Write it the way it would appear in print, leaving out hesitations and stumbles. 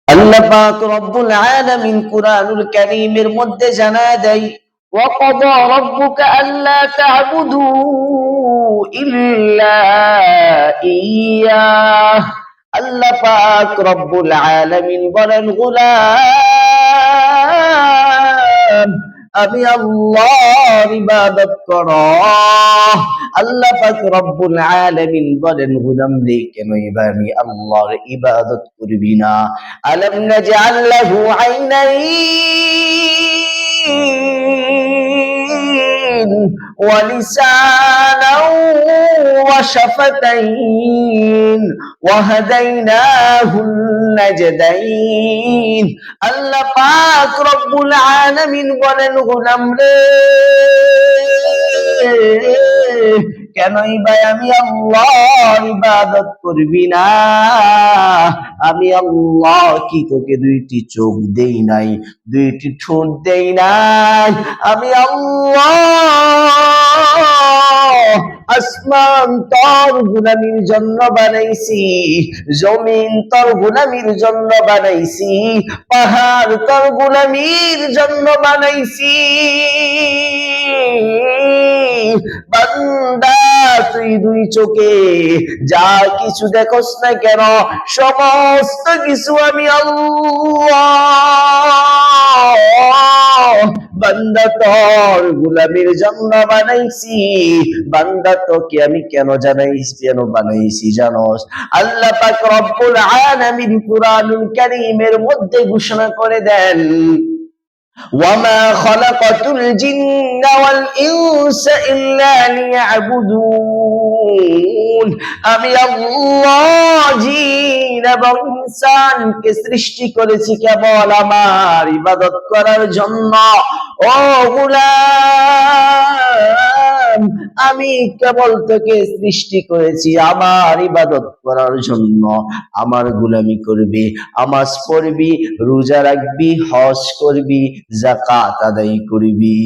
আল্লাহ পাক রব্বুল আলামিন কুরআনুল কারীমের মধ্যে জানায় দেয় ওয়া ক্বাদা রাব্বুকা আল্লা তা'বুদু ইল্লা ইয়্যাহ। আল্লাহ পাক রব্বুল আলামিন বলেন, গোলাম আমি আল্লাহর ইবাদত করো। আল্লাহ পাক রব্বুল আলামিন বলেন, গোলাম রে কেন এবার আমি আল্লাহর ইবাদত করবি না? আলাম নাজআল লাহু আইনাইন ওয়া লিসানান ওয়া শাফাতাইন ওয়া হাদাইনাহুন নাজদাইন। আল্লাহ পাক রব্বুল আলামিন বলেন, গোলাম রে কেনই ভাই আমি আল্লাহর ইবাদত করবি না? আমি আল্লাহ কি তোকে দুইটি চোখ দেই নাই, দুইটি ঠোঁট দেই নাই? আমি আল্লাহ আসমান তোর গুলামির জন্য বানাইছি, জমিন তোর গুলামির জন্য বানাইছি, পাহাড় তোর গুলামির জন্য বানাইছি। বান্দা তুই দুই চোখে যা কিছু দেখোস না কেন, সমস্ত কিছু আমি আল্লাহ বান্দা তোর গোলামির জন্য বানাইছি। বান্দা তোকে আমি কেন বানাইছি জানোস? আল্লাহ পাক রব্বুল আলামিন কুরআনুল কারীমের মধ্যে ঘোষণা করে দেন, ওয়ামা খালাকাতুল জিন্না ওয়াল ইনসা ইল্লা লিয়াবুদুন। আমি আল্লাহ জিন এবং ইনসানকে সৃষ্টি করেছি কেবল আমার ইবাদত করার জন্য। ও গোলাম, আমি কেবল তোকে সৃষ্টি করেছি আমার ইবাদত করার জন্য। আমার গোলামি করবি, নামাজ পড়বি, রোজা রাখবি, হজ করবি, যাকাত আদায় করবি।